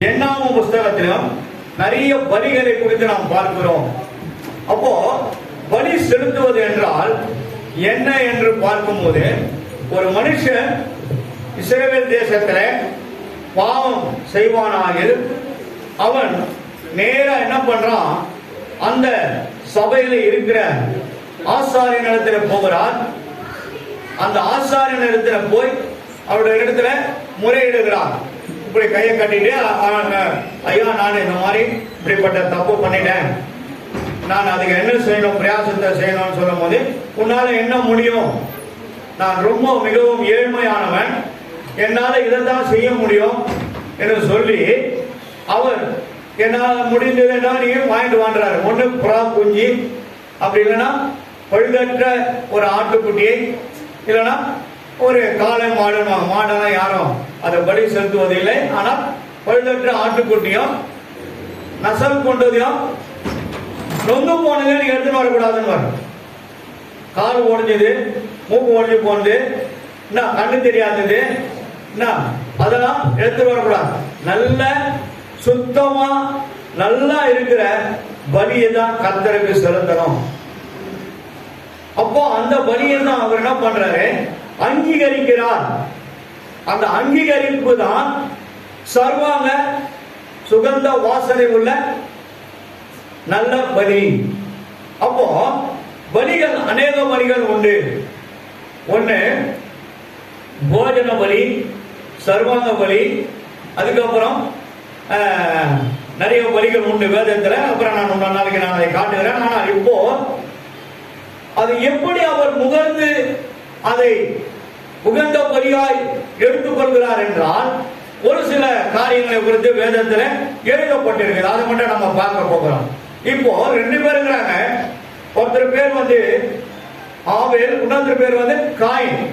எண்ணாம புஸ்தகத்திலும் நிறைய பலிகளை குறித்து நாம் பார்க்கிறோம். அப்போ பலி செலுத்துவது என்றால் என்ன என்று பார்க்கும்போது, ஒரு மனுஷன் இஸ்ரவேல் தேசத்தில் பாவம் செய்வானாகில் அவன் நேரா என்ன பண்றான், அந்த சபையில இருக்கிற ஆசாரிய இடத்துல போகிறான். அந்த ஆசாரிய இடத்துல போய் அவருடைய இடத்துல முறையிடுகிறான். இப்படி கையை கட்டிட்டு, ஐயா நான் இந்த மாதிரி இப்படிப்பட்ட தப்பு பண்ணிட்டேன், நான் அதுக்கு என்ன செய்யணும், பிரயாசத்தை செய்யணும்னு சொல்லும் போது, உன்னால என்ன முடியும், நான் ரொம்ப மிகவும் ஏழ்மையானவன், என்னால இதைத்தான் செய்ய முடியும் என்று சொல்லி அவர் என்னால் முடிந்ததுன்னா நீங்க வாங்கிட்டு வாங்குறாரு. ஒண்ணு புறா குஞ்சு, அப்படி இல்லைன்னா பழுதற்ற ஒரு ஆட்டுக்குட்டியை, இல்லைன்னா ஒரு காளை மாடெல்லாம் யாரும் அதை பலி செலுத்துவதில்லை. ஆனால் பழுதற்ற ஆட்டுக்குட்டியும் நசல் கொண்டதையும் நொந்து போனதே நீங்க எடுத்துன்னு வரக்கூடாதுன்னு வரும். கால் உடைஞ்சது, மூக்கு உடைஞ்சு போனது, என்ன கண்ணு தெரியாதது, என்ன அதெல்லாம் எடுத்துட்டு வரக்கூடாது. நல்ல சுத்தமா நல்லா இருக்கிற பலியை தான் கர்த்தருக்கு செலுத்தணும். அப்போ அந்த பலியை தான் அவர் என்ன பண்றாரு, அங்கீகரிக்கிறார். அந்த அங்கீகரிப்பு தான் சர்வாங்க சுகந்த வாசனை உள்ள நல்ல பலி. அப்போ பலிகள் அநேக பலிகள் உண்டு. ஒண்ணு போஜன பலி, சர்வாங்க பலி, அதுக்கப்புறம் நிறைய பலிகள் உண்டு வேதத்துல. அப்புறம் நான் இன்னொரு நாளைக்கு நான் அதை காட்டுகிறேன். ஆனால் இப்போ அது எப்படி அவர் முகர்ந்து அதை உகந்த பலியாய் எடுத்துக்கொள்கிறார் என்றால், ஒரு சில காரியங்களை குறித்து வேதத்தில் எழுதப்பட்டிருக்கிறது. அதை மட்டும் நம்ம பார்க்க போகிறோம். இப்போ ரெண்டு பேர் இருக்கிறாங்க. ஒருத்தர் பேர் வந்து ஆபேல், இன்னொருத்தர் பேர் வந்து காயின்.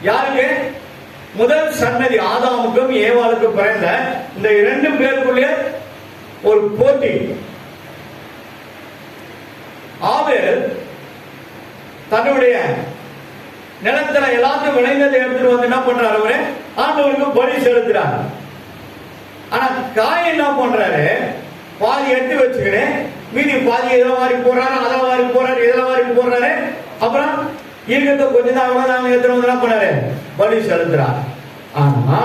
யாருக்கு? முதல் சன்னதி ஆதாமுக்கும் ஏவாளுக்கும் பிறந்த இந்த இரண்டு பேருக்குள்ளே ஒரு போட்டி. ஆபேல் தன்னுடைய நிலத்துல எல்லாத்தையும் விளைந்ததை எடுத்துட்டு வந்து என்ன பண்றாரு, அவரு ஆண்டவருக்கு பலி செலுத்துறாரு. ஆனா காயின் என்ன பண்றாரு, பாதி எடுத்து வச்சுக்கிட்டு மீதி பாதி எதில் வாரி போடுறாரு, அதில் வாரி போடுறாரு, எதில் வாரி போடுறாரு. அப்புறம் இருக்கிறத கொஞ்சம் தான் அவ்வளவுதான் எடுத்துட்டு வந்து என்ன பண்ணாரு, பலி செலுத்துறாரு. ஆனா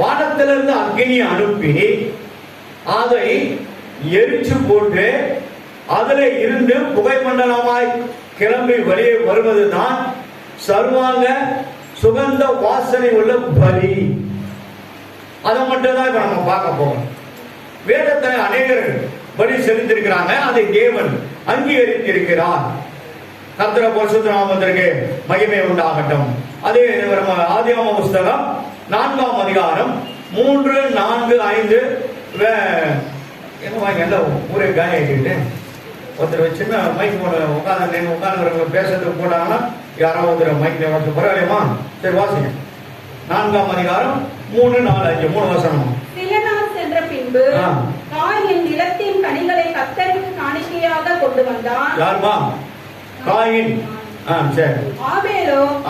வானத்திலிருந்து அக்னியை அனுப்பி அதை எரிச்சு போட்டு அதுல இருந்து புகை மண்டலமாய் கிளம்பி வெளியே வருவதுதான் சர்வாங்க சுகந்த வாசனை உள்ள பலி. அதை மட்டும் தான் இப்ப நம்ம பார்க்க போறோம். வேதத்தை அநேகர் பலி செலுத்திருக்கிறாங்க. அதை தேவன் அங்கீகரித்திருக்கிறார். கர்த்தர பரிசுத்த நாமத்திற்கு மகிமை உண்டாகட்டும். அதே ஆதியாகம புஸ்தகம் 4ஆம் அதிகாரம் 3, 4, 5 என்ன வாங்கி எல்லாம் ஊரே காயிட்டு ஒருத்தர் சின்ன மைக் போன உட்கார்ந்து பேசுறதுக்கு போட்டாங்கன்னா யாரோ ஒருத்தர் மைக் வாசி பரவாயில்லையமா? சரி வாசிங்க. 4ஆம் அதிகாரம் 3, 4, 5 3 வசனம். சில நாள் சென்ற பின்பு காயின் நிலத்தின் கனிகளை கர்த்தருக்கு காணிக்கையாக கொண்டு வந்தான். யாருமா? காயின். சரி.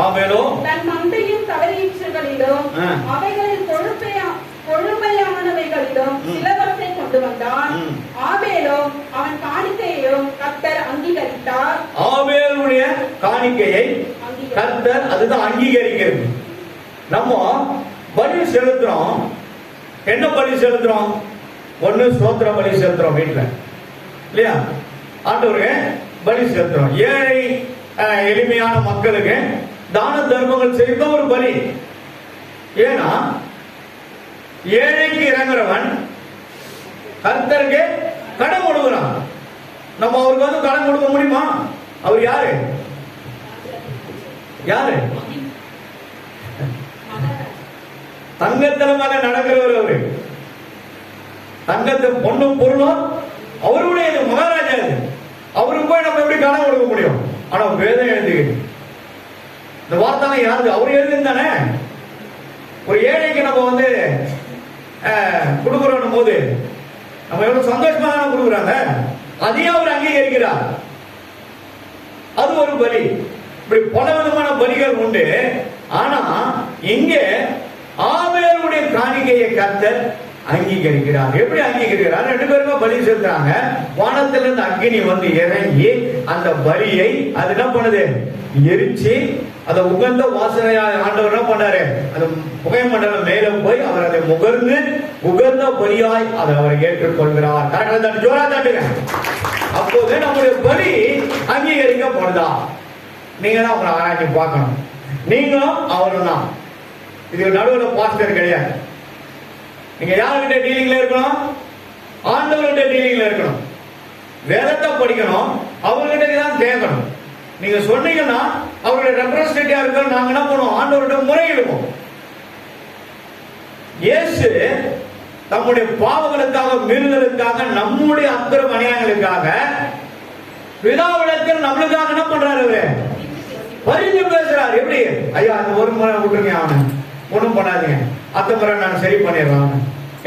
ஆபேலோ தன் மந்தையும் கவரீச்சல்களிலும் அவைகளில் கொழுமையானவைகளிலும் சிலவற்றை கொண்டு வந்தான். ஆபேலோ அவன் காணிக்கையையும் கர்த்தர் அங்கீகரித்தார். ஆபேலுடைய காணிக்கையை கர்த்தர் அதுதான் அங்கீகரிக்கிறது. நம்ம பலி செலுத்துறோம். என்ன பலி செலுத்துறோம்? ஒண்ணு ஸ்தோத்திர பலி செலுத்துறோம் வீட்டுல, இல்லையா? ஆண்டவருக்கு பலி செலுத்துறோம். ஏழை எளிமையான மக்களுக்கு தான தர்மங்கள் செய்த ஒரு பலி. ஏன்னா ஏழைக்கு இறங்குறவன் கர்த்தருக்கு கடன் கொடுக்கிறான். நம்ம அவருக்கு வந்து கடன் கொடுக்க முடியுமா? அவர் யாரு? யாரு? தங்கத்துல மேல நடக்கிறவர். அவரு தங்கத்தை பொண்ணும் பொருளும் அவருடைய மகாராஜா. அவருக்கு போய் நம்ம எப்படி கடன் கொடுக்க முடியும்? ஆனா வேதம் எழுதுகிறது. இந்த வார்த்தை யாரு? அவரு எழுதுந்தானே. ஒரு ஏழைக்கு நம்ம வந்து கொடுக்கிறோம் போது நம்ம எவ்வளவு சந்தோஷமா தானே கொடுக்குறாங்க. அதையும் அவர் அங்கீகரிக்கிறார். அது ஒரு பலி. இப்படி பல விதமான பலிகள் உண்டு. ஆனா இங்கே ஆபேலுடைய காணிக்கையை கர்த்தர் அங்கீகரிக்கிறார். எப்படி அங்கீகரிக்கிறார்? 2 பேருமே பலி செலுத்துறாங்க. வானத்திலிருந்து அக்கினி வந்து இறங்கி அந்த பலியை அது என்ன பண்ணுது, எரிச்சு அந்த உகந்த வாசனையாய் ஆண்டவர் என்ன பண்ணாரு, அந்த புகை மண்டலம் மேல போய் அவர் அதை முகர்ந்து உகந்த பலியாய் அதை அவர் ஏற்றுக்கொள்கிறார். கரெக்டா ஜோரா தட்டுங்க. அப்போது நம்முடைய பலி அங்கீகரிக்கப்படுதா? நீங்க தான் உங்களை ஆராய்ச்சி பார்க்கணும். நீங்களும் அவரும் தான். இது நடுவில் பாஸ்டர் கிடையாது. நீங்க யாருக்கிட்ட டீலிங்ல இருக்கணும்? ஆண்டவர்கிட்ட டீலிங்ல இருக்கணும். வேதத்தை படிக்கணும், அவர்கிட்ட தான் கேட்கணும். நீங்க சொன்னீங்கன்னா அவருடைய ரெப்ரசன்டேட்டிவா இருக்க நாங்க என்ன பண்ணுவோம், ஆண்டவர்கிட்ட முறையிடுவோம். இயேசு தம்முடைய பாவங்களுக்காக, மீறுதலுக்காக, நம்முடைய அக்கிரம அநியாயங்களுக்காக பிதாவிடத்தில் நம்மளுக்காக என்ன பண்றாரு, அவரு பரிந்து பேசுறாரு. எப்படி? ஐயா அந்த ஒரு முறை விட்டுருங்க, அவனை ஒண்ணும் பண்ணாதீங்க, அத்த முறை நான் சரி பண்ணிடுறான்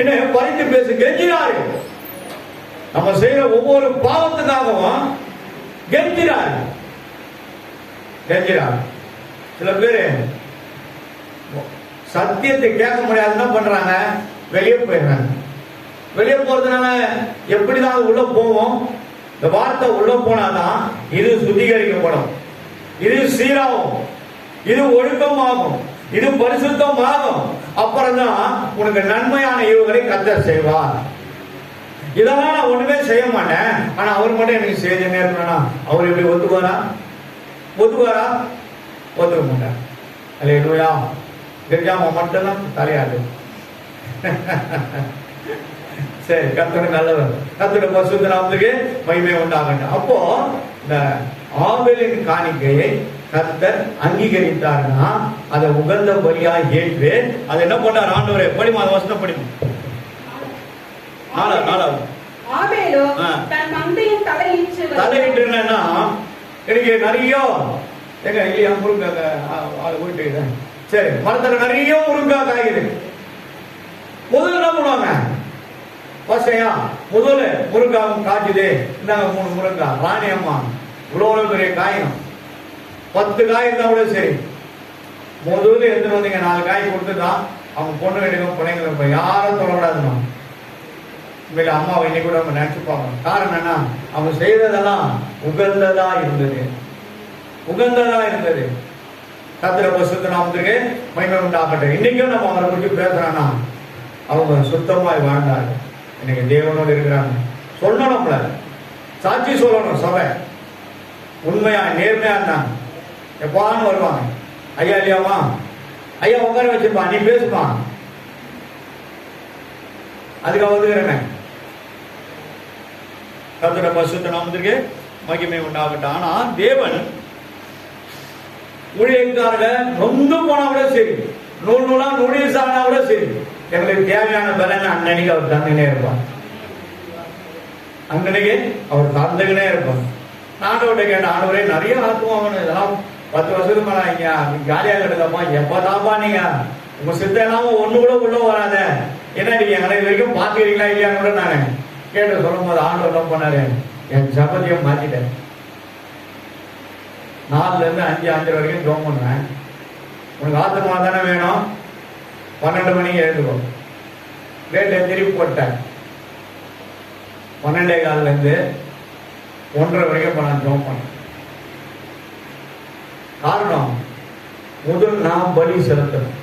என்ன பரிந்து பேசு கெஞ்சினாரு. நம்ம செய்யற ஒவ்வொரு பாவத்துக்காகவும் கெஞ்சினாரு. சில பேரு சத்தியத்தை கேட்க முடியாது, என்ன பண்றாங்க, வெளியே போயிடுறாங்க. வெளியே போறதுனால எப்படிதான் உள்ள போவோம்? இந்த வார்த்தை உள்ள போனாதான் இது சுத்திகரிக்கப்படும், இது சீராகும், இது ஒழுக்கமாகும், இது பரிசுத்தமாகும். அப்புறம் தான் உனக்கு நன்மையான ஈவுகளை கர்த்தர் செய்வார். இதெல்லாம் நான் ஒண்ணுமே செய்ய மாட்டேன், ஆனா அவர் மட்டும் எனக்கு செய்துனே இருக்கணும்னா அவர் எப்படி ஒத்துக்குவாரா? ஒத்துக்க மாட்டார். அல்லேலூயா. தெரியாம மட்டும்தான் தலையாது. சரி, கர்த்தர் நல்லவர். கர்த்தருடைய பரிசுத்த நாமத்துக்கு மகிமை உண்டாகட்டும். அப்போ இந்த ஆபேலின் காணிக்கையை கர்த்தர் அங்கீகரித்தார்னா அதை உகந்த பலியா ஏற்று அதை என்ன பண்ணார் ஆண்டவரே? படிமா, அதை வசனம் படிமா. ஆபேலோ தன் மந்தையின் தலையிட்டுன்னா எனக்கு நிறைய எங்க இல்லையா முருங்கை போயிட்டு சரி மரத்துல நிறைய முருங்கை காய்குது. முதல்ல என்ன பண்ணுவாங்க? பசையா முதல்ல முருங்காவும் காய்ச்சுது, இந்தாங்க 3 முருங்கா. ராணி அம்மா இவ்வளவு பெரிய காயும் 10 காய் இருந்தா கூட சரி, முதல்ல எடுத்துட்டு வந்தீங்க 4 காய் கொடுத்துதான் அவங்க பொண்ணு எடுக்கும் பிள்ளைங்க யாரும் தொடக்கூடாதுமா. உண்மையில அம்மாவை இன்னைக்கு கூட அவங்க நினைச்சுப்பாங்க. காரணம் என்ன? அவங்க செய்ததெல்லாம் உகந்ததா இருந்தது. கர்த்தருடைய பரிசுத்த நாமத்துக்கு மகிமை உண்டாகட்டும். இன்னைக்கும் நம்ம அவரை குறித்து பேசுறோம்னா அவங்க சுத்தமாய் வாழ்ந்தாங்க, இன்னைக்கு தேவனோடு இருக்கிறாங்க. சொல்லணும்ல, சாட்சி சொல்லணும். சபை உண்மையா நேர்மையா இருந்தாங்க. எப்பான்னு வருவாங்க, ஐயா இல்லையாமா, ஐயா உட்கார வச்சிருப்பா, நீ பேசுப்பா, அதுக்காக வந்துக்கிறேன். கர்த்தருடைய பரிசுத்த நாமத்துக்கு மகிமை உண்டாகட்டும். ஆனா தேவன் ஊழியக்காரர்கள் நொந்து போனா கூட சரி, நூலா நூலில் சாப்பினா கூட சரி, எங்களுக்கு தேவையான பலன் அன்னைக்கு அவர் தந்துனே இருப்பார். அன்னைக்கு அவர் தந்துக்கினே இருப்பார். ஆண்டவர்கிட்ட கேட்ட, ஆண்டவரே நிறைய ஆத்துவாங்க, இதெல்லாம் 10 வருஷத்துக்கு மேல இங்க காலியாக கிடந்தப்பா, எப்பதாப்பா நீங்க உங்க சித்த இல்லாம ஒண்ணு கூட உள்ள வராத, என்ன நீங்க எங்களை இது வரைக்கும் பாத்துக்கிறீங்களா இல்லையான்னு கூட நானு கேட்டு சொல்லும் போது ஆண்டவர் என்ன பண்ணாரு, என் ஜபத்தையும் மாத்திட்டேன். 4ல இருந்து 5, 5 வரைக்கும் ஜோம் பண்ணுவேன். உனக்கு ஆத்துமா தானே வேணும், 12 மணிக்கு எழுதுக்கோ. ரேட்ல திருப்பி போட்டேன். 12:15 இருந்து 1:30 வரைக்கும் நான் ஜோம் பண்ணேன். காரணம், முதல் நான் பலி செலுத்தணும்.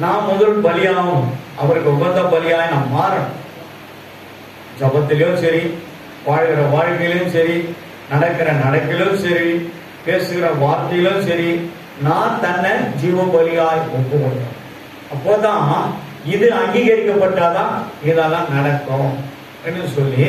நான் முதல் பலியாகும், அவருக்கு உகந்த பலியாய் நான் மாறணும். ஜபத்திலும் சரி, வாழ்கிற வாழ்க்கையிலும் சரி, நடக்கிற நடக்கிலும் சரி, பேசுகிற வார்த்தையிலும் சரி, நான் தன்னை ஜீவ பலியாய் ஒப்புக்கொள்றேன். அப்போதான் இது அங்கீகரிக்கப்பட்டாதான் இதெல்லாம் நடக்கும் என்று சொல்லி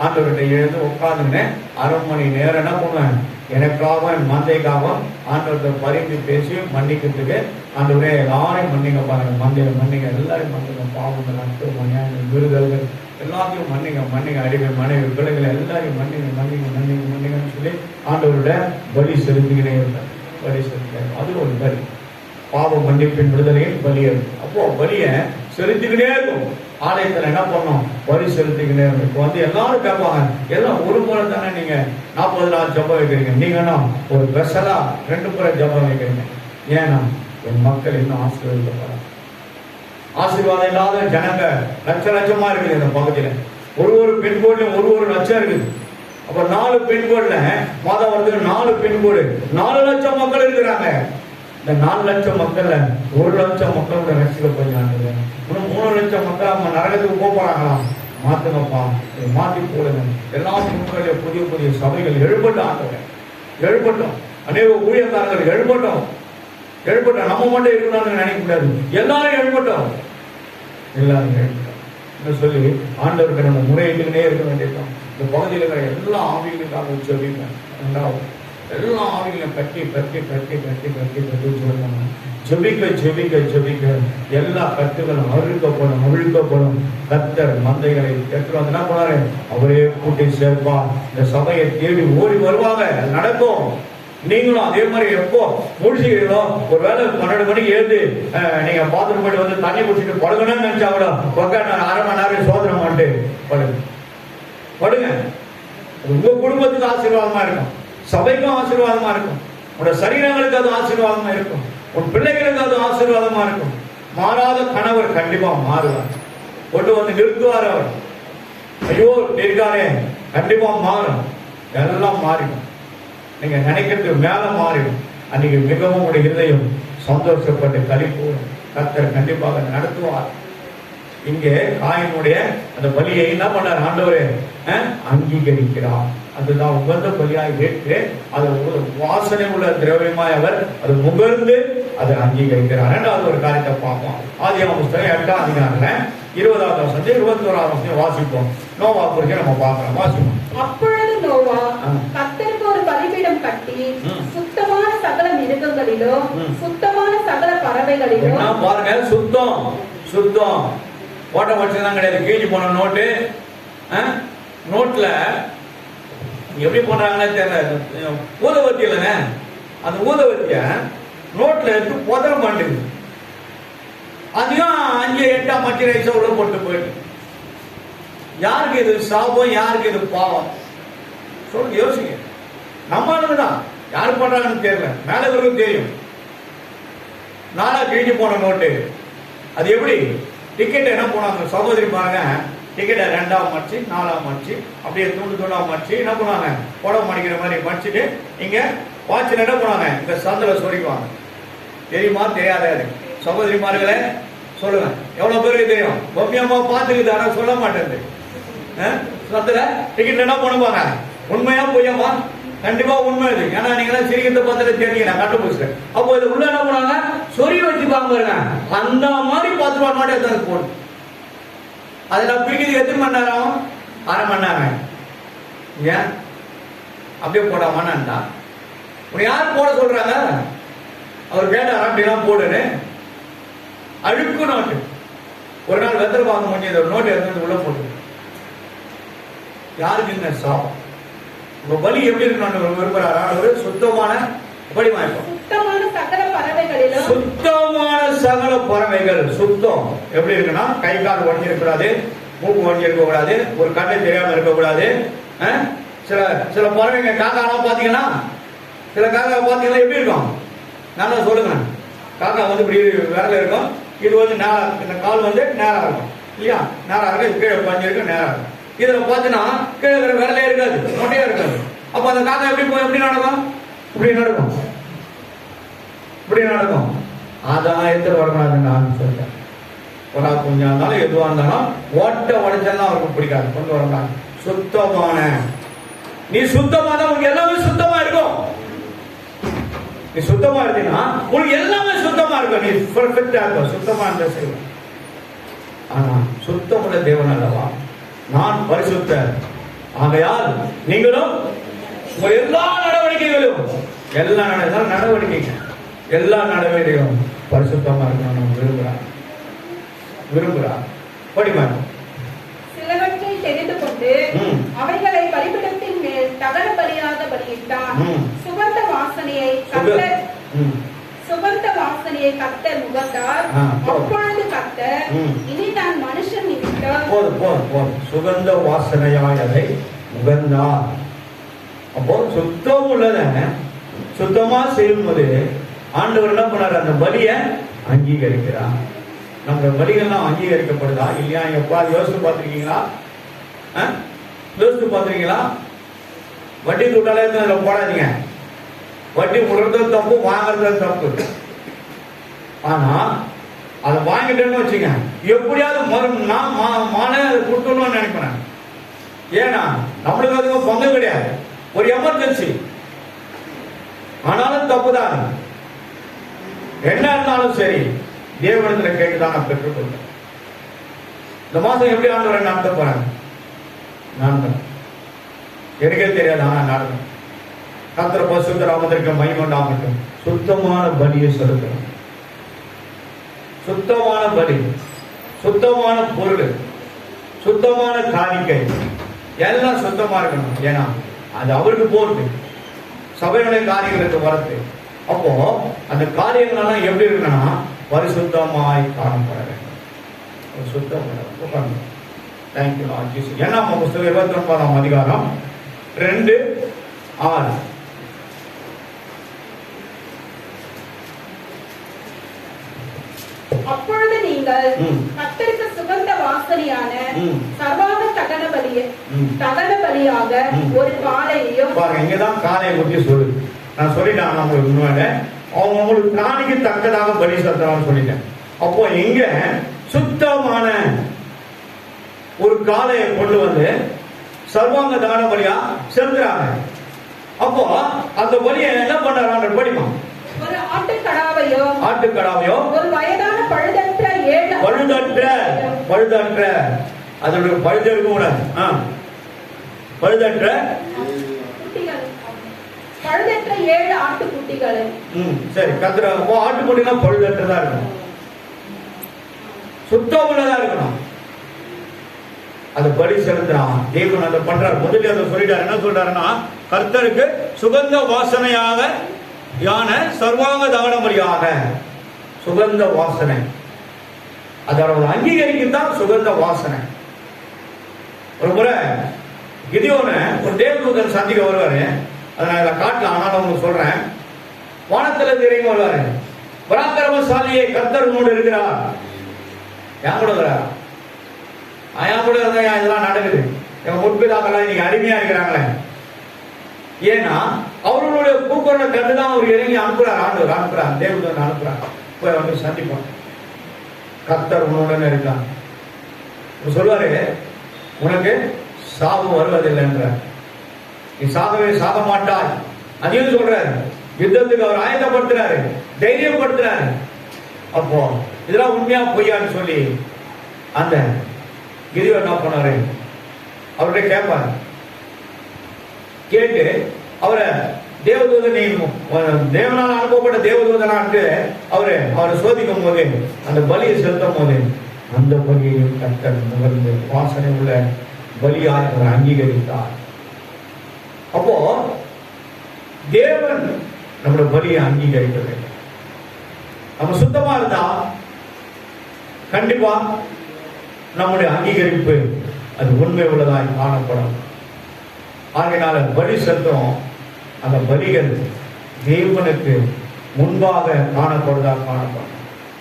ஆண்டவர்கிட்ட எழுந்து உட்கார்ந்துன்னு 1/2 மணி நேரம் என்ன பண்ணுவேன், எனக்காக என் மந்தைக்காக ஆண்டவர்கிட்ட பரிந்து பேசி மன்னிக்கிறதுக்கு, ஆண்டவரே எல்லாரையும் மன்னிங்க, பாருங்க மந்தையில மன்னிங்க, எல்லாரையும் மன்னிங்க, பாவங்கள் நட்டு மணியாங்கள் விருதல்கள் எல்லாத்தையும் மன்னிங்க, அடிமை மனைவி பிள்ளைகளை எல்லாரையும் மன்னிங்கன்னு சொல்லி ஆண்டவரோட பலி செலுத்திக்கிட்டே இருந்தார். பலி செலுத்தினார். அது ஒரு பலி, பாவ மன்னிப்பின் விடுதலையின் பலி இருக்கு. அப்போ பலியை செலுத்திக்கிட்டே இருக்கும். ஆலயத்துல என்ன பண்ணோம், பலி செலுத்திக்கிட்டே இருக்கும். இப்போ வந்து எல்லாரும் கேட்பாங்க, எல்லாம் ஒரு முறை தானே நீங்க 40 நாள் ஜபம் வைக்கிறீங்க, நீங்க என்ன ஒரு ஸ்பெஷலா 2 முறை ஜபம் வைக்கிறீங்க? ஏன்னா என் மக்கள் இன்னும் ஆசீர்வதிக்கப்படுறாங்க. ஆசீர்வாதம் இல்லாத ஜனங்க லட்சமா இருக்குது இந்த பகுதியில. ஒரு பின்கோட்லயும் ஒரு லட்சம் இருக்குது. அப்ப 4 பின்கோட்ல மாதம் வருது 4 பின்கோடு 4 லட்சம் மக்கள் இருக்கிறாங்க. இந்த 4 லட்சம் மக்கள்ல 1 லட்சம் மக்களோட ரசிக்கப்படுறாங்க. இன்னும் 3 லட்சம் மக்கள் அவங்க நரகத்துக்கு போறாங்களாம். மாத்துங்கப்பா, மாத்தி போடுங்க. எல்லா பின்கோட்லையும் புதிய சபைகள் எழுப்பட்டும். அநேக ஊழியக்காரர்கள் எழுப்பட்டும். நம்ம மட்டும் இருக்கணும்னு நினைக்க கூடாது. எல்லாரும் எழுப்பட்டும் சொல்லி ஆண்டவருக்கு நம்ம முறையிலே இருக்க வேண்டியதுதான். இந்த பகுதியில் இருக்கிற எல்லா ஆவிகளுக்காக ஜெபிங்க. எல்லா ஆவிகளையும் கட்டி ஜெபிக்க எல்லா கட்டுகளும் அவிழ்க்கப்படும். கர்த்தர் மந்தைகளை எடுத்து வந்து என்ன பண்ணாரு? அவரே கூட்டி சேர்ப்பார். இந்த சபையை தேடி ஓடி வருவாங்க. நடக்கும். நீங்களும் அதே மாதிரி எப்போ முடிச்சுக்கிறீங்களோ, ஒரு வேலை 12 மணிக்கு எழுந்து நீங்க பாத்ரூம் போயிட்டு வந்து தண்ணி குடிச்சிட்டு படுக்கணும்னு நினைச்சா கூட அரை மணி நேரம் சோதனை பண்ணிட்டு படுங்க. உங்க குடும்பத்துக்கு ஆசீர்வாதமா இருக்கும், சபைக்கும் ஆசீர்வாதமா இருக்கும், உங்களோட சரீரங்களுக்கு அது ஆசீர்வாதமா இருக்கும், உன் பிள்ளைகளுக்கு அது ஆசீர்வாதமா இருக்கும். மாறாத கணவர் கண்டிப்பா மாறுவார். கொண்டு வந்து நிறுத்துவார். அவர் ஐயோ இருக்காரே, கண்டிப்பா மாறும். எல்லாம் மாறிடும். நீங்க நினைக்கிறது மேல மாறிடும். அன்னைக்கு மிகவும் உடைய இருதயம் சந்தோஷப்பட்டு களிப்பு கர்த்தர் கண்டிப்பாக நடத்துவார். இங்கே காயினுடைய அந்த பலியை என்ன பண்ணார்? ஆண்டவரே அங்கீகரிக்கிறார். அதுதான் உகந்த பலியாய் ஏற்று அது வாசனை உள்ள திரவியமாய் அவர் அது முகர்ந்து அதை அங்கீகரிக்கிறார். ரெண்டாவது ஒரு காரியத்தை பார்ப்போம். ஆதியாகமம் புத்தகம் 8ஆம் அதிகாரத்துல 20வது வசனம் 21வது வசனம் வாசிப்போம். நோவா குறித்து நம்ம பார்க்கலாம். வாசிப்போம். அப்பொழுது நோவா கர்த்தருக்கு ஒரு பலிபீடம் கட்டி சுத்தமான சகல மிருகங்களிலும் சுத்தமான சகல பறவைகளிலும் பாருங்க, சுத்தம் ஓட்ட வச்சுதான் கிடையாது. கீழி போன நோட்ல எப்படி பண்றாங்கன்னு தெரியல. ஊதவத்தி இல்லைங்க, அந்த ஊதவத்திய நோட்ல எடுத்து புதற மாட்டேங்குது. அதையும் 5-8 மச்சி ரைஸா உள்ள போட்டு போயிட்டு யாருக்கு இது சாபம், யாருக்கு இது பாவம் சொல்லுங்க, யோசிங்க. நம்மளுக்குதான் யாரு பண்றாங்கன்னு தெரியல, மேல இவருக்கு தெரியும். நாளா கிழிஞ்சு போன நோட்டு அது எப்படி டிக்கெட் என்ன போனாங்க சகோதரி பாருங்க, டிக்கெட்டை 2ஆம் மடிச்சு 4ஆம் மடிச்சு அப்படியே துண்டா மடிச்சு என்ன பண்ணுவாங்க, புடவை மடிக்கிற மாதிரி மடிச்சுட்டு இங்க வாட்சில் என்ன பண்ணுவாங்க, இந்த சந்தில சொரிக்குவாங்க. தெரியுமா தெரியாத சகோதரிமார்களே சொல்லுங்க, எவ்வளவு பேருக்கு தெரியும்? பொம்மியம்மா பார்த்துக்குது, ஆனா சொல்ல மாட்டேன். சந்தில டிக்கெட் என்ன பண்ணுவாங்க, உண்மையா பொய்யம்மா? கண்டிப்பா உண்மை இது. ஏன்னா நீங்க சிரிக்கிறத பார்த்துட்டு தெரியுங்க, நான் கண்டுபிடிச்சேன். அப்போ இது உள்ள என்ன பண்ணுவாங்க, சொறி வச்சுப்பாங்க பாருங்க. அந்த மாதிரி 10 ரூபா மாட்டே எடுத்து போடும். அதுல பிடிக்கிறது எத்தனை மணி நேரம்? அரை மணி நேரம். ஏன் அப்படியே போடாமான்னா உன்னை யார் போட சொல்றாங்க? அவர் கேட்டாரா அப்படிலாம் போடுன்னு? அழுக்கு நோட்டு. ஒரு நாள் வெத்தலை பார்க்க முடிஞ்சது, ஒரு நோட்டு எடுத்து உள்ள போட்டு யாருக்கு என்ன சாபம்? உங்க பலி எப்படி இருக்கணும் விரும்புறாரா? ஒரு சுத்தமான சுத்தமான சகல பறவைகளிலும் சுத்தமான சகல பறவைகள். சுத்தம் எப்படி இருக்குன்னா, கை கால் உடஞ்சிருக்க கூடாது, மூக்கு உடஞ்சிருக்க கூடாது, ஒரு கண்ணை தெரியாம இருக்க கூடாது. சில பறவைங்க காக்காலாம் பாத்தீங்கன்னா, சில காக்கா பாத்தீங்கன்னா எப்படி இருக்கும்? நல்லா சொல்லுங்க. காக்கா வந்து இப்படி விரல இருக்கும், இது வந்து இந்த கால் வந்து நேரா இருக்கும் இல்லையா? நேரா இருக்கு, கீழே உடஞ்சிருக்கு, நேரா இருக்கும். இதுல பாத்தீங்கன்னா கீழே விரலே இருக்காது, மொட்டையா இருக்காது. அப்ப அந்த காக்கா எப்படி நடக்கும்? இப்படி நடக்கும். அதான் எடுத்து வரக்கூடாதுன்னு நான் சொல்றேன். கொடா குஞ்சா இருந்தாலும் எதுவா இருந்தாலும் ஓட்ட உடைச்செல்லாம் அவருக்கு பிடிக்காது, கொண்டு வரக்கூடாது. சுத்தமான நீ சுத்தமா தான் உனக்கு எல்லாமே சுத்தமா இருக்கும். நீ சுத்தமா இருந்தீங்கன்னா உனக்கு எல்லாமே சுத்தமா இருக்கும். நீ பெர்ஃபெக்டா இருக்கும், சுத்தமா இருந்தா செய்வோம். ஆனா சுத்தமுள்ள தேவன் அல்லவா, நான் பரிசுத்தர், ஆகையால் நீங்களும் உங்கள் எல்லா நடவடிக்கைகளும் எல்லா நடவடிக்கையும் பரிசுத்தமா இருக்கணும் விரும்புகிறார். படிமான் சிலவற்றை தெரிந்து கொண்டு அவைகளை பலிபீடத்தின் மேல் தகன பலியாக பலியிட்டான். சுகந்த வாசனையை கர்த்தர் முகர்ந்தார். அப்பொழுது கர்த்தர், இனி நான் மனுஷன் நிமித்தம் போதும் சுகந்த வாசனையாய் அதை முகர்ந்தார். அப்போ சுத்தம் உள்ளத சுத்தமா செய்யும் போது ஆண்டவர் என்ன பண்ணார், அந்த பலியை அங்கீகரிக்கிறார். நம்ம பலிகள்லாம் அங்கீகரிக்கப்படுதா இல்லையா? எப்பாவது யோசித்து பார்த்துருக்கீங்களா? யோசித்து பார்த்துருக்கீங்களா? வட்டி தொட்டாலே அதில் போடாதீங்க. வட்டி விடுறது தப்பு, வாங்குறது தப்பு. ஆனா அதை வாங்கிட்டேன்னு வச்சுங்க, எப்படியாவது மாலை கொடுத்துடணும்னு நினைப்பேன். ஏன்னா நம்மளுக்கு அதுவும் பங்கு கிடையாது, ஒரு எமர்ஜென்சி. ஆனாலும் தப்புதான். என்ன இருந்தாலும் சரி, தேவனிடத்துல கேட்டுதான் நான் பெற்றுக்கொள்றேன். இந்த மாசம் எப்படி ஆண்டவரை நடத்த போறேன்? நடந்தேன், எனக்கே தெரியாது. ஆனா நடந்தேன். கர்த்தர் பரிசுத்த நாமத்திற்கு மகிமை உண்டாகட்டும். சுத்தமான பலியை செலுத்தணும். சுத்தமான பலி, சுத்தமான பொருள், சுத்தமான காணிக்கை எல்லாம் சுத்தமா இருக்கணும். ஏன்னா அது அவருக்கு போறது, சபையுடைய காரியங்களுக்கு வரது. அப்போ அந்த காரியங்கள்லாம் எப்படி இருக்குன்னா பரிசுத்தமாய் காணப்பட வேண்டும். சுத்தம். Thank you Lord Jesus. ஏன்னா புத்தகம் 29ஆம் அதிகாரம் 2:6. அப்பொழுது நீங்கள் கர்த்தருக்கு சுகந்த வாசனையான சர்வாங்க தகன பலியாக ஒரு காளையையும். பாருங்க, இங்கதான் காளையை பற்றி சொல்லுது. நான் சொல்லிட்டேன் உங்களுக்கு முன்னாடி, அவங்களுக்கு பிராணிக்கு தக்கதாக பலி செலுத்தலாம்னு சொல்லிட்டேன். அப்போ இங்க சுத்தமான ஒரு காளையை கொண்டு வந்து சர்வாங்க தகன பலியா செலுத்துறாங்க. அப்போ அந்த பலியை என்ன பண்றாங்க படிமா? ஒரு ஆட்டுக்கடாவையோ ஒரு வயதான பழுதற்ற அதோட பழுது இருக்க கூடாது. பழுதற்ற 7 ஆட்டுக்குட்டிகளை. சரி, கத்திர ஆட்டுக்குட்டினா பழுதற்றதா இருக்கணும், சுத்தம் உள்ளதா இருக்கணும். அதை பலி செலுத்துறான் தேவன். அதை பண்றாரு. முதல்ல அதை சொல்லிட்டாரு. என்ன சொல்றாருன்னா, கர்த்தருக்கு சுகந்த வாசனையாக யான சர்வாங்க தகன பலியாக. சுகந்த வாசனை, அதோட அங்கீகரிக்கத்தான் சுகந்த வாசனை. ஒரு முறை கிதியோனை ஒரு தேவதூதன் சந்திக்க வருவாரு. அதை நான் காட்டலாம், ஆனாலும் உங்களுக்கு சொல்றேன். வானத்துல இறங்கி வருவாரு. பராக்கிரமசாலியை கர்த்தர் உன்னோடு இருக்கிறார். என் கூட இருக்கிறார். என் கூட இருந்தா இதெல்லாம் நடக்குது. எங்க முற்பிதாக்கெல்லாம் இன்னைக்கு அடிமையா இருக்கிறாங்களே. ஏன்னா அவர்களுடைய கூக்குரலை கண்டுதான் அவர் இறங்கி அனுப்புறார். அனுப்புறார், தேவதூதன் அனுப்புறார். போய் வந்து சந்திப்போம். கர்த்தர் உன்னுடனே இருக்கான். சொல்லுவாரு, உனக்கு சாவு வருவதில்லை என்ற, நீ சாகவே சாக மாட்டாய். அதையும் சொல்றாரு. யுத்தத்துக்கு அவர் ஆயத்தப்படுத்துறாரு, தைரியப்படுத்துறாரு. அப்போ இதெல்லாம் உண்மையா பொய்யான்னு சொல்லி அந்த கிதியோன் என்ன பண்ணாரு, அவர்கிட்ட கேட்பாரு. கேட்டு அவரை தேவதூதனை, தேவனால் அனுப்பப்பட்ட தேவதூதனாட்டு அவரை சோதிக்கும் போது, அந்த பலியை செலுத்தும் போது, அந்த பலியையும் கர்த்தர் நுகர்ந்து வாசனை உள்ள பலியாய் அவர் அங்கீகரித்தார். அப்போ தேவன் நம்மளோட பலியை அங்கீகரிக்க வேண்டும். நம்ம சுத்தமா இருந்தா கண்டிப்பா நம்முடைய அங்கீகரிப்பு அது உண்மை உள்ளதாய் காணப்படும். ஆகையினால பலி செலுத்தும். அந்த பலிகள் தேவனுக்கு முன்பாக காணப்படும்.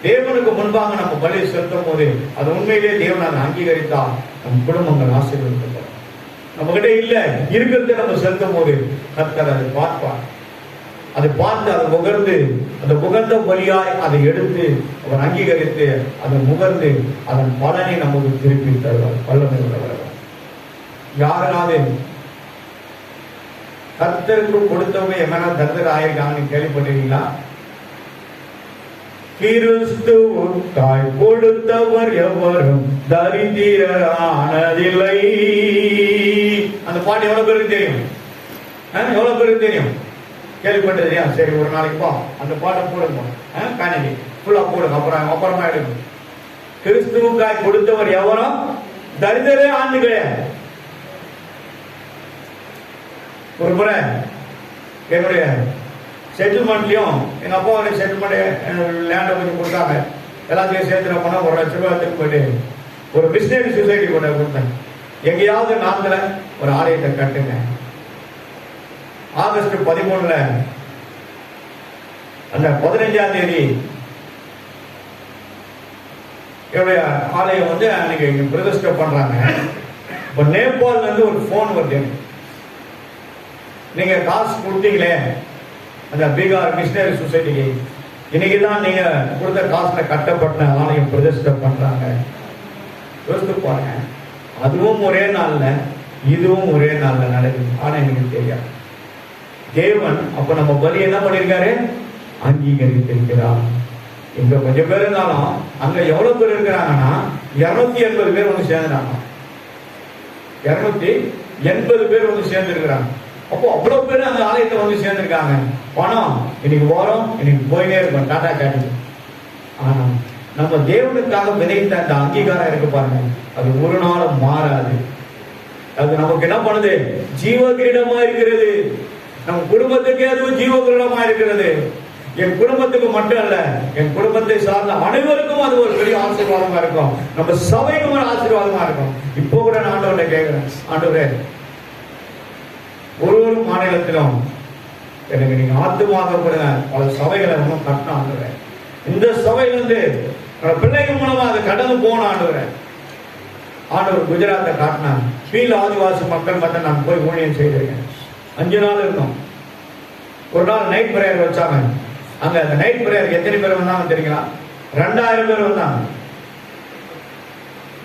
தேவனுக்கு முன்பாக நம்ம பலி செலுத்தும் போது அது உண்மையிலே தேவன் அதை அங்கீகரித்தால் நம் குடும்பங்கள் ஆசீர்வதிக்கப்படும். நம்ம கிட்ட இல்ல இருக்கிறத நம்ம செலுத்தும் போது கர்த்தர் அதை பார்ப்பார். அதை பார்த்து அதை முகர்ந்து, அந்த முகர்ந்த பலியாய் அதை எடுத்து அவர் அங்கீகரித்து அதை முகர்ந்து அதன் பலனை நமக்கு திருப்பி தருவார். வல்லமை உள்ளவர். யாராவது கர்த்தருக்கு கொடுத்தவங்க எவனா தரித்திரர் ஆயிருக்காங்கன்னு கேள்விப்பட்டிருக்கீங்களா? கிறிஸ்துவுக்காய் கொடுத்தவர் எவரும் தரித்திரரானதில்லை. அந்த பாட்டு எவ்வளவு பேருக்கு தெரியும்? எவ்வளவு பேருக்கு தெரியும்? கேள்விப்பட்டது? சரி, ஒரு நாளைக்கு பா அந்த பாட்டை போடுங்க. காணிக்கை ஃபுல்லா போடுங்க, அப்புறமா எடுங்க. கிறிஸ்துவுக்காய் கொடுத்தவர் எவரும் தரித்திரரே ஆண்டு கிடையாது. ஒரு முறை என்னுடைய செட்டில்மெண்ட்லயும் எங்க அப்பாவுடைய செட்டில்மெண்ட் லேண்டை கொஞ்சம் கொடுத்தாங்க. எல்லாத்தையும் சேர்த்து போனா 1 லட்சம் ரூபாய் எடுத்துட்டு போயிட்டு ஒரு மிஷனரி சொசைட்டி கொண்டு கொடுத்தேன். எங்கேயாவது நாட்டுல ஒரு ஆலயத்தை கட்டுங்க. ஆகஸ்ட் 13 அந்த 15ஆம் தேதி என்னுடைய ஆலயம் வந்து அன்னைக்கு பிரதிஷ்டை பண்றாங்க. இப்போ நேபாள்ல இருந்து ஒரு போன் வருது, நீங்க காசு கொடுத்தீங்களே அந்த பீகார் மிஷனரி சொசைட்டிக்கு, இன்னைக்கு தான் நீங்க கொடுத்த காசுல கட்டப்பட்ட ஆலயம் பிரதிஷ்டை பண்றாங்க. யோசித்து பாருங்க, அதுவும் ஒரே நாள்ல இதுவும் ஒரே நாள்ல நடக்குது. ஆனா எனக்கு தெரியாது. தேவன் அப்ப நம்ம பலி என்ன பண்ணிருக்காரு? அங்கீகரித்திருக்கிறார். இங்க கொஞ்சம் பேர் இருந்தாலும் அங்க எவ்வளவு பேர் இருக்கிறாங்கன்னா 280 பேர் வந்து சேர்ந்துட்டாங்க. 280 பேர் வந்து சேர்ந்து இருக்கிறாங்க. அப்போ அவ்வளவு பேர் அந்த ஆலயத்தை வந்து சேர்ந்திருக்காங்க. பணம் இன்னைக்கு வரும், இன்னைக்கு போயினே இருக்கும், டாடா காட்டி. ஆனா நம்ம தேவனுக்காக விதைத்த அந்த அங்கீகாரம் இருக்கு பாருங்க, அது ஒரு நாளும் மாறாது. அது நமக்கு என்ன பண்ணுது? ஜீவகிரீடமா இருக்கிறது. நம்ம குடும்பத்துக்கே அதுவும் ஜீவகிரீடமா இருக்கிறது. என் குடும்பத்துக்கு மட்டும் அல்ல, என் குடும்பத்தை சார்ந்த அனைவருக்கும் அது ஒரு பெரிய ஆசீர்வாதமா இருக்கும். நம்ம சபைக்கும் ஒரு ஆசீர்வாதமா இருக்கும். இப்போ கூட நான் ஆண்டவரை கேட்கிறேன், ஆண்டவரே ஒரு மாநிலத்திலும் எனக்கு நீங்க ஆத்துமாக கூட பல சபைகளை கட்டணும் ஆண்டவரே. இந்த சபையிலிருந்து பிள்ளைகள் மூலமா அதை கடந்து போன ஆண்டவரே. ஆண்டவர் குஜராத்தை காட்டினார். கீழ் ஆதிவாசி மக்கள் மட்டும் நான் போய் ஊழியம் செய்திருக்கேன். 5 நாள் இருந்தோம். ஒரு நாள் நைட் பிரேயர் வச்சாங்க. அங்க அந்த நைட் பிரேயர் எத்தனை பேர் வந்தாங்க தெரியுங்களா? 2000 பேர் வந்தாங்க.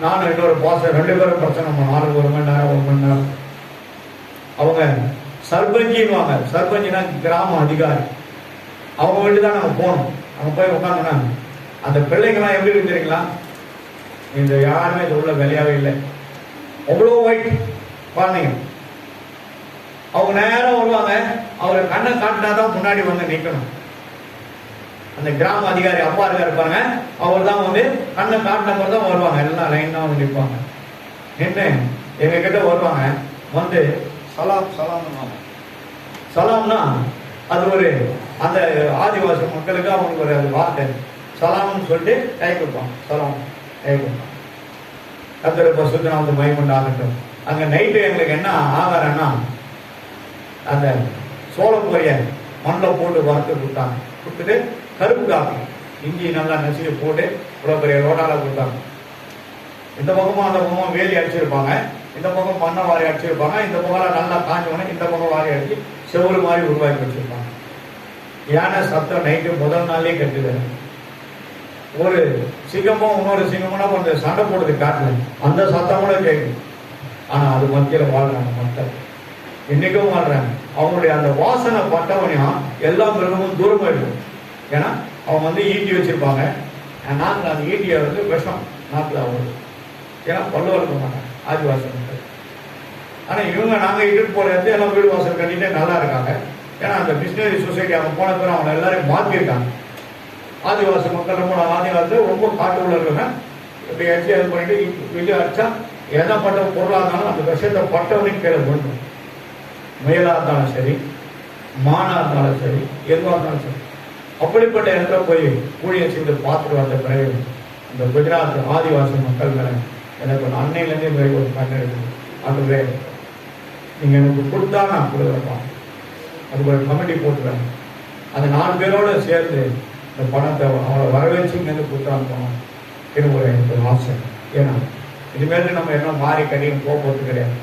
நானும் இன்னொரு பாஸ்டர் 2 பேரும் பிரச்சனை பண்ணோம். 1 மணி நேரம் 1 மணி நேரம். அவங்க சர்பஞ்சின்னுவாங்க. சர்பஞ்சினா கிராம அதிகாரி. அவங்க வீட்டு தான் நாங்கள் போனோம். அவங்க போய் உட்காந்துனா அந்த பிள்ளைங்களாம் எப்படி இருக்கு தெரியுங்களா? இந்த யாருமே இது உள்ள வெளியாவே இல்லை. அவ்வளோ ஒயிட் குழந்தைங்க. அவங்க நேரம் வருவாங்க. அவரை கண்ணை காட்டினாதான் முன்னாடி வந்து நிற்கணும். அந்த கிராம அதிகாரி அப்பா இருப்பாங்க, அவர் தான் வந்து கண்ணை காட்டின போது தான் வருவாங்க. எல்லாம் லைன் தான் வந்து நிற்பாங்க. என்ன எங்க கிட்ட வருவாங்க, வந்து சலாம் சலாம் சலாம்னா அது ஒரு அந்த ஆதிவாசி மக்களுக்கு அவங்களுக்கு ஒரு வார்த்தை. சலாம்னு சொல்லிட்டு கை கொடுப்பாங்க. சலாம் கை கொடுப்பாங்க. கர்த்தருடைய பரிசுத்த நாமத்துக்கு மகிமை உண்டாகட்டும். அங்க நைட்டு எங்களுக்கு என்ன ஆகாரம்னா அந்த சோளப்பொரிய மண்ணில் போட்டு வறுத்து கொடுத்தாங்க. கொடுத்துட்டு கருப்பு காப்பி இஞ்சி நல்லா நசுக்கி போட்டு இவ்வளோ பெரிய ரோட்டால கொடுத்தாங்க. இந்த பக்கமும் அந்த பக்கமும் வேலி அடிச்சிருப்பாங்க, இந்த பக்கம் மண்ணை வாரி அடிச்சிருப்பாங்க, இந்த பக்கம் நல்லா காஞ்சவனே இந்த பக்கம் வாரி அடிச்சு செவ்வறு மாதிரி உருவாக்கி வச்சிருப்பாங்க. யானை சத்தம் நைட்டு முதல் நாளே கட்டுது. ஒரு சிங்கமும் இன்னொரு சிங்கமும் கொஞ்சம் சண்டை போடுறது காட்டுல, அந்த சத்தம் கூட கேட்குது. ஆனா அது மத்தியில வாழ்றாங்க மக்கள், இன்னைக்கும் வாழ்றாங்க. அவங்களுடைய அந்த வாசனை பட்டவனையும் எல்லா மிருகமும் தூரமா இருக்கும். ஏன்னா அவங்க வந்து ஈட்டி வச்சிருப்பாங்க. நாட்டில் அந்த ஈட்டியை வந்து விஷம் நாட்டில் அவங்க, ஏன்னா பல்லு வளர்க்க மாட்டாங்க ஆதிவாசி மக்கள். ஆனா இவங்க நாங்க இட்டுட்டு போற இடத்துல எல்லாம் வீடு வாசல் கட்டிட்டு நல்லா இருக்காங்க. ஏன்னா அந்த மிஷனரி சொசைட்டி அவங்க போன பிறகு அவங்க எல்லாரையும் மாற்றிருக்காங்க. ஆதிவாசி மக்கள் ரொம்ப ஆதிவாசி ரொம்ப காட்டுக்குள்ள இருக்காங்க. இப்படி அடிச்சு அது பண்ணிட்டு வெளியே அடிச்சா எதை பட்ட பொருளாக இருந்தாலும் அந்த விஷயத்தை பட்டவனையும் கீழே போடணும். முயலா இருந்தாலும் சரி, மானா இருந்தாலும் சரி, எதுவாக இருந்தாலும் சரி. அப்படிப்பட்ட இடத்துல போய் ஊழியம் செய்து பார்த்துட்டு வந்த பிறகு இந்த குஜராத் ஆதிவாசி மக்கள் மேலே எனக்கு ஒரு அன்னையிலேருந்தே ஒரு கண்ணு இருக்குது. அதுவே நீங்கள் எனக்கு கொடுத்தா நான் கொடுக்குறப்பா, அதுக்கு ஒரு கமிட்டி போட்டுறேன். அந்த 4 பேரோடு சேர்ந்து இந்த பணத்தை அவளை வரவேற்று இங்கேருந்து கொடுத்தான்னு போனோம். எனக்கு ஒரு ஆசை. ஏன்னா இனிமேல் நம்ம என்ன மாறி கடியும் போகிறது கிடையாது.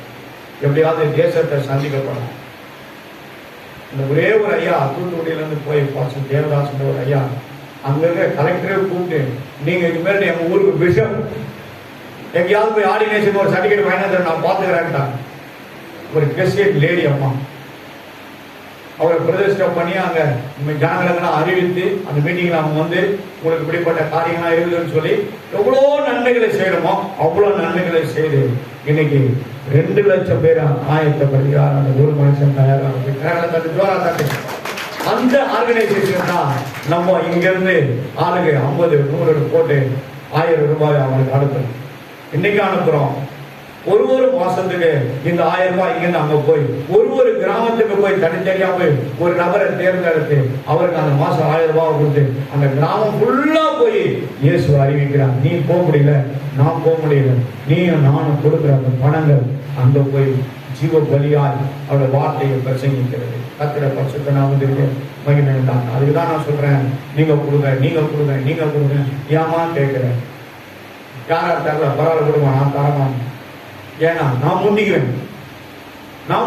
எப்படியாவது தேசத்தை சந்திக்கப்படும். இந்த ஒரே ஒரு ஐயா தூத்துக்குடியிலேருந்து போய் பாசம் தேவதாசன் ஒரு ஐயா அங்கே இருக்க கலெக்டரே கூப்பிட்டு, நீங்கள் இதுமாரி எங்கள் ஊருக்கு பிஷப் எங்கேயாவது போய் ஆர்டினேஷன் ஒரு சர்டிஃபிகேட் வாங்கினா நான் பார்த்துக்கிறேன்ட்டாங்க. ஒரு கிறிஸ்டியன் லேடி அம்மா அவரை பிரதிஷ்டை பண்ணி அங்கே ஜனங்களுக்கெல்லாம் அறிவித்து அந்த மீட்டிங்கில் அவங்க வந்து உங்களுக்கு இப்படிப்பட்ட காரியங்கள்லாம் இருக்குதுன்னு சொல்லி எவ்வளோ நன்மைகளை செய்யணுமோ அவ்வளோ நன்மைகளை செய்து இன்னைக்கு 2 லட்சம் பேர் ஆயத்தப்படுகிறார். அந்த ஒரு மனுஷன் தயாராக அந்த ஆர்கனைசேஷன் தான் நம்ம இங்கிருந்து ஆளுங்க 50 100 போட்டு 1000 ரூபாய் அவங்களுக்கு அனுப்புறோம். இன்னைக்கு அனுப்புறோம். ஒரு மாசத்துக்கு இந்த 1000 ரூபாய் இங்கிருந்து அங்க போய் ஒரு கிராமத்துக்கு போய் தனித்தனியா போய் ஒரு நபரை தேர்ந்தெடுத்து அவருக்கு அந்த மாசம் 1000 ரூபாய் கொடுத்து அந்த கிராமம் ஃபுல்லா போய் இயேசு அறிவிக்கிறான். நீ போக முடியல, நான் போக முடியல, நீயும் நானும் கொடுக்குற அந்த பணங்கள் அங்க போய் ஜீவ பலியால் அவருடைய வார்த்தையை பிரசங்கிக்கிறது. கர்த்தருடைய பரிசுத்த நாமத்திற்கு மகிமை உண்டாகட்டும். அதுக்குதான் நான் சொல்றேன், நீங்க கொடுங்க, நீங்க கொடுங்க, நீங்க கொடுங்க. ஏமா கேட்கிறேன்? யாரா தரல பரவாயில்ல கொடுங்க, நான் தரமான். ஏன்னா நான்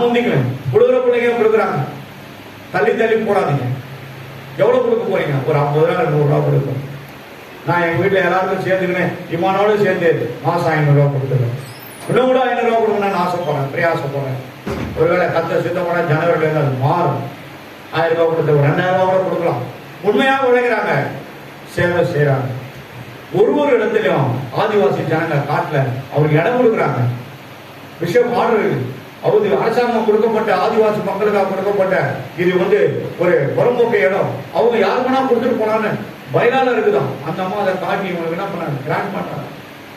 முந்திக்குவேன், கொடுக்குற பிள்ளைங்க கொடுக்குறாங்க, தள்ளி போடாதீங்க. எவ்வளவு கொடுக்க போறீங்க? ஒரு 50 ரூபா 100 ரூபா கொடுக்கும். நான் எங்க வீட்டுல எல்லாருக்கும் சேர்த்துக்கினேன், இமானோட சேர்ந்து மாசம் 500 ரூபா கொடுத்துருவேன். இன்னும் கூட 500 ரூபா கொடுக்கணும்னு ஆசைப்படுறேன், பிரயாசப்படுறேன். ஒருவேளை கத்த சித்தப்பட ஜனவரில இருந்து அது மாறும். 1000 ரூபாய் கொடுத்து 2000 ரூபா கூட கொடுக்கலாம். உண்மையாக உழைக்கிறாங்க, சேவை செய்யறாங்க. ஒரு இடத்துலயும் ஆதிவாசி ஜனங்க காட்டுல அவருக்கு இடம் கொடுக்குறாங்க. விஷயம் ஆர்டர் அவருக்கு அரசாங்கம் கொடுக்கப்பட்ட ஆதிவாசி மக்களுக்காக கொடுக்கப்பட்ட இது ஒரு புறம்போக்கு இடம். அவங்க யாரு வேணா கொடுத்துட்டு போனான்னு பயனால இருக்குதான். அந்த அம்மா அதை காட்டி இவங்களுக்கு என்ன பண்ணாங்க, கிராண்ட் பண்றாங்க.